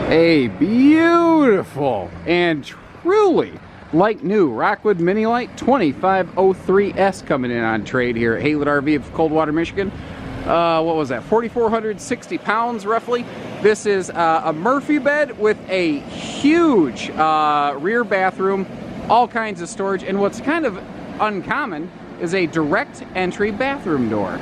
A beautiful and truly like new Rockwood Mini Lite 2503S coming in on trade here at Haylett RV of Coldwater, Michigan. What was that? 4,460 pounds roughly. This is a Murphy bed with a huge rear bathroom, all kinds of storage, and what's kind of uncommon is a direct entry bathroom door.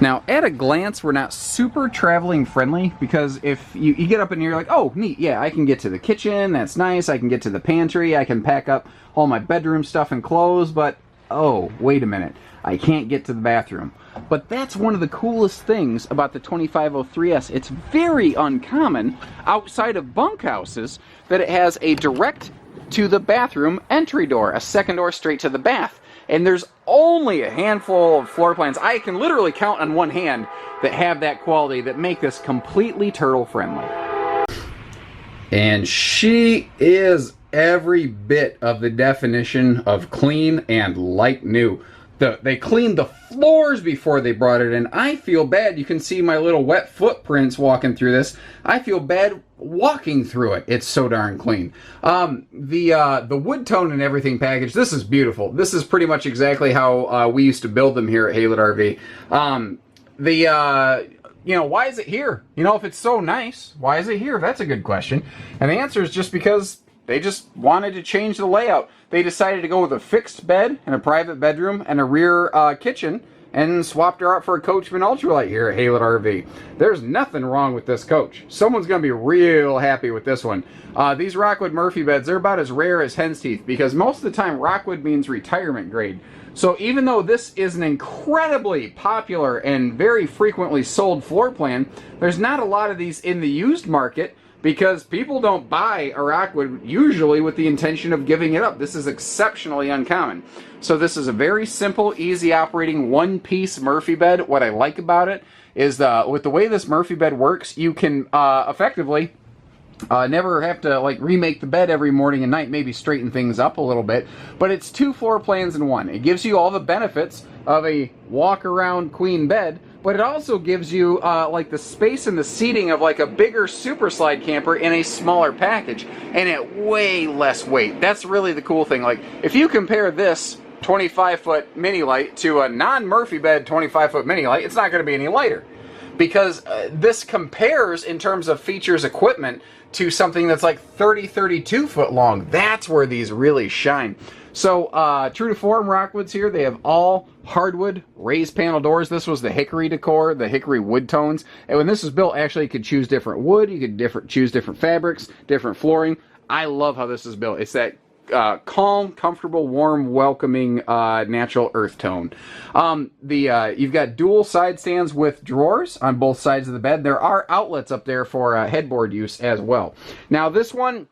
Now, at a glance, we're not super traveling friendly because if you get up in here, you're like, oh, neat, yeah, I can get to the kitchen, that's nice, I can get to the pantry, I can pack up all my bedroom stuff and clothes, but, oh, wait a minute, I can't get to the bathroom. But that's one of the coolest things about the 2503S. It's very uncommon outside of bunkhouses that it has a direct to the bathroom entry door, a second door straight to the bath. And there's only a handful of floor plans I can literally count on one hand that have that quality, that make this completely turtle friendly. And she is every bit of the definition of clean and like new. They cleaned the floors before they brought it in. I feel bad. You can see my little wet footprints walking through this. I feel bad walking through it. It's so darn clean. The wood tone and everything package, this is beautiful. This is pretty much exactly how we used to build them here at Haylett RV. You know, why is it here? You know, if it's so nice, why is it here? That's a good question. And the answer is just because they just wanted to change the layout. They decided to go with a fixed bed and a private bedroom and a rear kitchen, and swapped her out for a Coachman Ultralite here at Haylett RV. There's nothing wrong with this coach. Someone's going to be real happy with this one. These Rockwood Murphy beds, they're about as rare as hen's teeth because most of the time Rockwood means retirement grade. So even though this is an incredibly popular and very frequently sold floor plan, there's not a lot of these in the used market, because people don't buy a Rockwood usually with the intention of giving it up. This is exceptionally uncommon. So this is a very simple, easy operating one-piece Murphy bed. What I like about it is with the way this Murphy bed works, you can effectively never have to like remake the bed every morning and night, maybe straighten things up a little bit, but it's two floor plans in one. It gives you all the benefits of a walk-around queen bed, but it also gives you like the space and the seating of like a bigger super slide camper in a smaller package, and at way less weight. That's really the cool thing. Like if you compare this 25-foot Mini Lite to a non-Murphy bed 25-foot Mini Lite, it's not going to be any lighter, because this compares in terms of features, equipment, to something that's like 32 foot long. That's where these really shine. So true to form, Rockwoods here, they have all hardwood raised panel doors. This was the hickory decor, the hickory wood tones. And when this was built, actually you could choose different wood, you could choose different fabrics, different flooring. I love how this is built. It's that calm, comfortable, warm, welcoming, natural earth tone. You've got dual side stands with drawers on both sides of the bed. There are outlets up there for headboard use as well. Now this one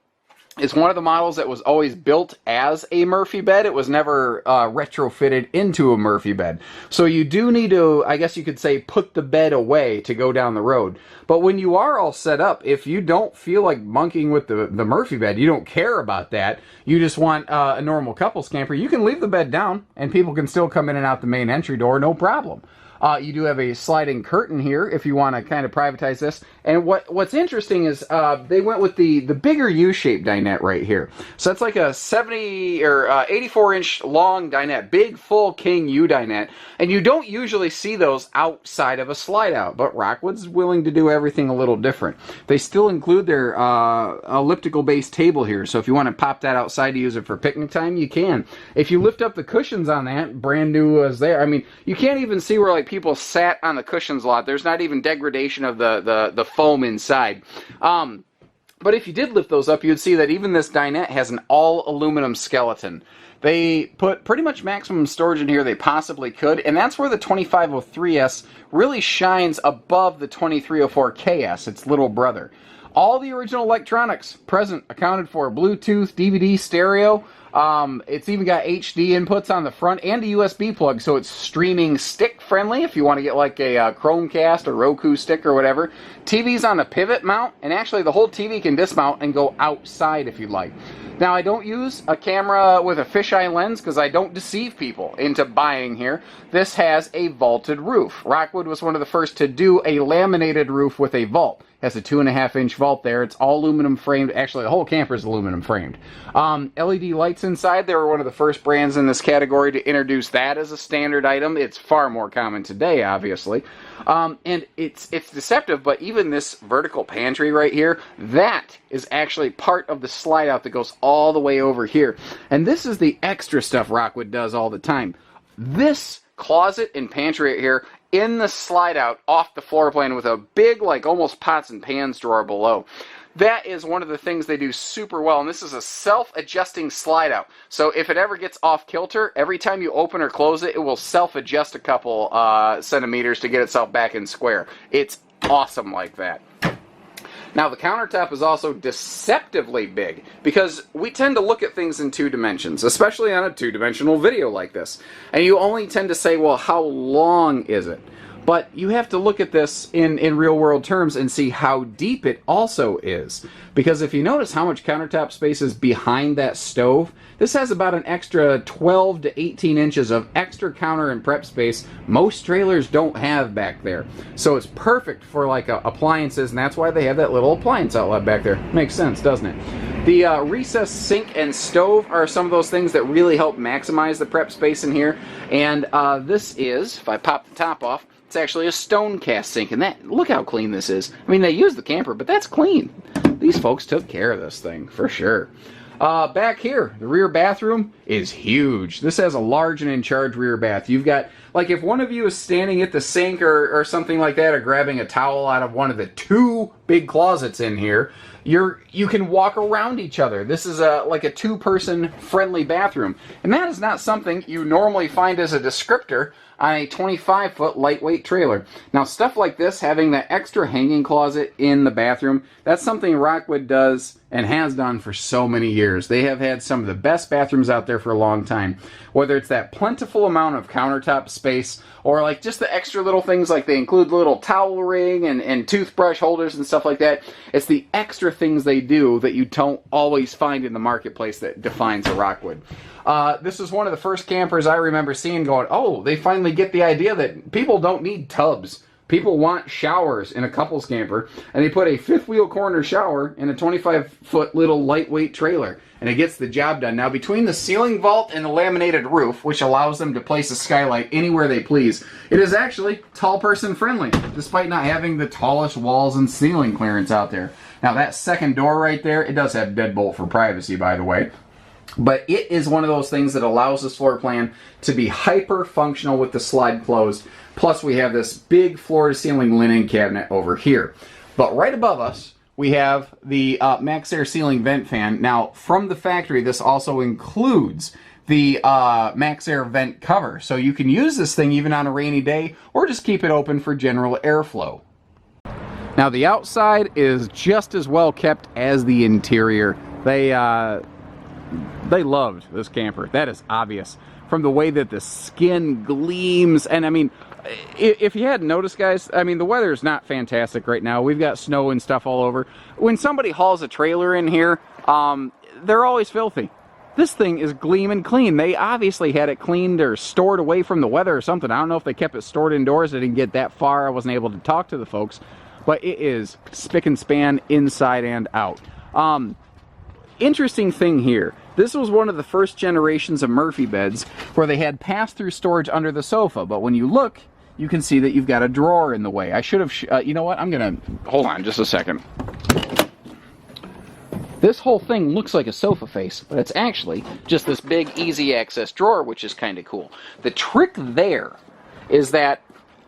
is one of the models that was always built as a Murphy bed. It was never retrofitted into a Murphy bed. So you do need to, I guess you could say, put the bed away to go down the road. But when you are all set up, if you don't feel like monkeying with the Murphy bed, you don't care about that, you just want a normal couples camper, you can leave the bed down and people can still come in and out the main entry door, no problem. You do have a sliding curtain here if you want to kind of privatize this. And what's interesting is they went with the bigger U-shaped dinette right here. So that's like a 70 or 84-inch long dinette, big full king U dinette. And you don't usually see those outside of a slide out, but Rockwood's willing to do everything a little different. They still include their elliptical base table here. So if you want to pop that outside to use it for picnic time, you can. If you lift up the cushions on that, brand new as there. I mean, you can't even see where like people sat on the cushions a lot. There's not even degradation of the foam inside. But if you did lift those up, you'd see that even this dinette has an all aluminum skeleton. They put pretty much maximum storage in here they possibly could, and that's where the 2503S really shines above the 2304KS, its little brother. All the original electronics present, accounted for: Bluetooth, DVD, stereo, It's even got HD inputs on the front and a USB plug, so it's streaming stick friendly if you want to get like a Chromecast or Roku stick or whatever. TV's on a pivot mount, and actually the whole TV can dismount and go outside if you'd like. Now, I don't use a camera with a fisheye lens because I don't deceive people into buying here. This has a vaulted roof. Rockwood was one of the first to do a laminated roof with a vault. It has a 2.5-inch vault there. It's all aluminum framed. Actually, the whole camper is aluminum framed. LED lights inside. They were one of the first brands in this category to introduce that as a standard item. It's far more common today, obviously. And it's deceptive, but even this vertical pantry right here, that is actually part of the slide out that goes all the way over here. And this is the extra stuff Rockwood does all the time. This closet and pantry right here in the slide out off the floor plan with a big, like almost pots and pans drawer below. That is one of the things they do super well, and this is a self-adjusting slide out. So if it ever gets off kilter, every time you open or close it, it will self-adjust a couple centimeters to get itself back in square. It's awesome like that. Now, the countertop is also deceptively big because we tend to look at things in 2 dimensions, especially on a 2-dimensional video like this. And you only tend to say, well, how long is it? But you have to look at this in real-world terms and see how deep it also is. Because if you notice how much countertop space is behind that stove, this has about an extra 12 to 18 inches of extra counter and prep space most trailers don't have back there. So it's perfect for like appliances, and that's why they have that little appliance outlet back there. Makes sense, doesn't it? The recessed sink and stove are some of those things that really help maximize the prep space in here. And this is, if I pop the top off, it's actually a stone cast sink, and look how clean this is. I mean, they used the camper, but that's clean. These folks took care of this thing, for sure. Back here, the rear bathroom is huge. This has a large and in-charge rear bath. You've got, like, if one of you is standing at the sink or something like that, or grabbing a towel out of one of the 2 big closets in here, you can walk around each other. This is like a 2-person friendly bathroom. And that is not something you normally find as a descriptor on a 25-foot lightweight trailer. Now, stuff like this, having that extra hanging closet in the bathroom, that's something Rockwood does and has done for so many years. They have had some of the best bathrooms out there for a long time. Whether it's that plentiful amount of countertop space, or like just the extra little things, like they include little towel ring and toothbrush holders and stuff like that. It's the extra things they do that you don't always find in the marketplace that defines a Rockwood. This is one of the first campers I remember seeing going, oh, they finally get the idea that people don't need tubs. People want showers in a couples camper, and they put a 5th-wheel corner shower in a 25-foot little lightweight trailer, and it gets the job done. Now, between the ceiling vault and the laminated roof, which allows them to place a skylight anywhere they please, it is actually tall person friendly, despite not having the tallest walls and ceiling clearance out there. Now, that second door right there, it does have deadbolt for privacy, by the way. But it is one of those things that allows this floor plan to be hyper functional with the slide closed. Plus, we have this big floor-to-ceiling linen cabinet over here. But right above us, we have the Maxxair ceiling vent fan. Now, from the factory, this also includes the Maxxair vent cover. So you can use this thing even on a rainy day, or just keep it open for general airflow. Now, the outside is just as well kept as the interior. They loved this camper. That is obvious from the way that the skin gleams. And I mean, if you hadn't noticed, guys, I mean, the weather is not fantastic right now. We've got snow and stuff all over. When somebody hauls a trailer in here, they're always filthy. This thing is gleaming clean. They obviously had it cleaned or stored away from the weather or something. I don't know if they kept it stored indoors. I didn't get that far. I wasn't able to talk to the folks. But it is spick and span inside and out. Interesting thing here. This was one of the first generations of Murphy beds where they had pass-through storage under the sofa. But when you look, you can see that you've got a drawer in the way. I should have, you know what? I'm going to, hold on just a second. This whole thing looks like a sofa face, but it's actually just this big easy access drawer, which is kind of cool. The trick there is that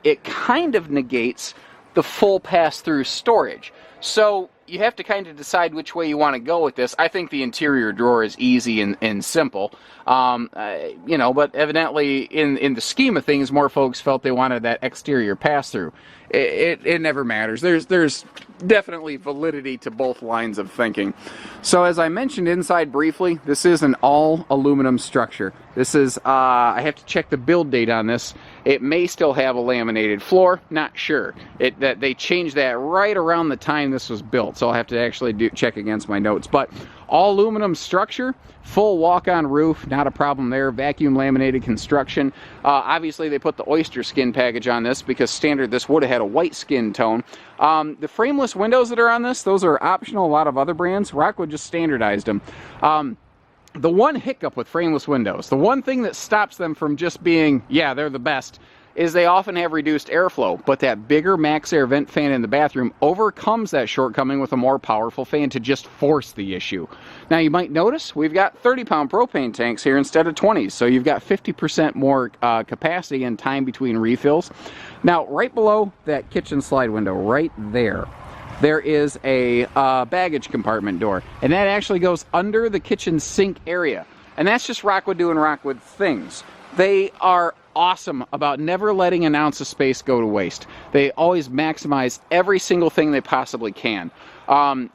it kind of negates the full pass-through storage. So you have to kind of decide which way you want to go with this. I think the interior drawer is easy and simple, you know, but evidently in the scheme of things, more folks felt they wanted that exterior pass-through. it never matters. There's definitely validity to both lines of thinking. So as I mentioned inside briefly, this is an all aluminum structure. This is, I have to check the build date on this. It may still have a laminated floor, not sure. That they changed that right around the time this was built, so I'll have to actually check against my notes. But all aluminum structure, full walk-on roof, not a problem there. Vacuum laminated construction. Obviously they put the oyster skin package on this because standard this would have had a white skin tone. The frameless windows that are on this, those are optional. A lot of other brands, Rockwood just standardized them. The one hiccup with frameless windows, the one thing that stops them from just being, yeah, they're the best, is they often have reduced airflow, but that bigger Maxxair vent fan in the bathroom overcomes that shortcoming with a more powerful fan to just force the issue. Now you might notice we've got 30-pound propane tanks here instead of 20s, so you've got 50% more capacity and time between refills. Now right below that kitchen slide window, right there, there is a baggage compartment door, and that actually goes under the kitchen sink area. And that's just Rockwood doing Rockwood things. They are awesome about never letting an ounce of space go to waste. They always maximize every single thing they possibly can,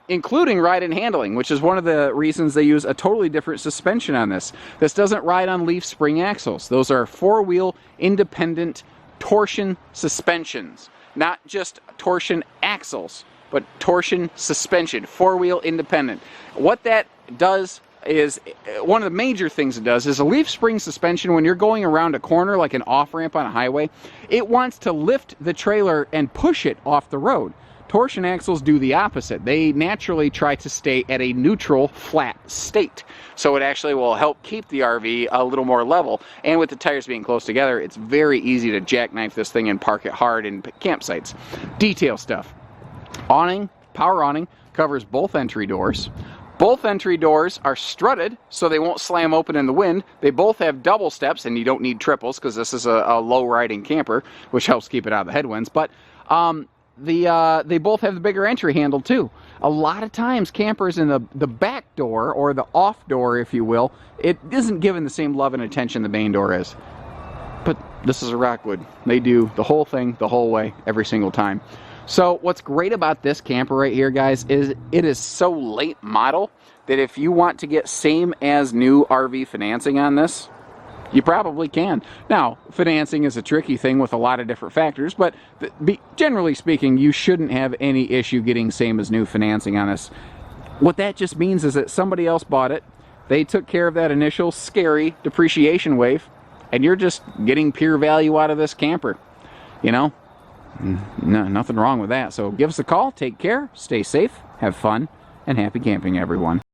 including ride and handling, which is one of the reasons they use a totally different suspension on this. This doesn't ride on leaf spring axles. Those are four-wheel independent torsion suspensions, not just torsion axles, but torsion suspension, four-wheel independent. What that does is, one of the major things it does is a leaf spring suspension, when you're going around a corner like an off-ramp on a highway, it wants to lift the trailer and push it off the road. Torsion axles do the opposite. They naturally try to stay at a neutral, flat state. So it actually will help keep the RV a little more level. And with the tires being close together, it's very easy to jackknife this thing and park it hard in campsites. Detail stuff. Awning, power awning, covers both entry doors. Both entry doors are strutted, so they won't slam open in the wind. They both have double steps, and you don't need triples because this is a low-riding camper, which helps keep it out of the headwinds. But they both have the bigger entry handle, too. A lot of times, campers in the back door, or the off door, if you will, it isn't given the same love and attention the main door is. But this is a Rockwood. They do the whole thing the whole way, every single time. So what's great about this camper right here, guys, is it is so late model that if you want to get same as new RV financing on this, you probably can. Now, financing is a tricky thing with a lot of different factors, but generally speaking, you shouldn't have any issue getting same as new financing on this. What that just means is that somebody else bought it, they took care of that initial scary depreciation wave, and you're just getting pure value out of this camper, you know? No, nothing wrong with that. So give us a call, take care, stay safe, have fun, and happy camping, everyone.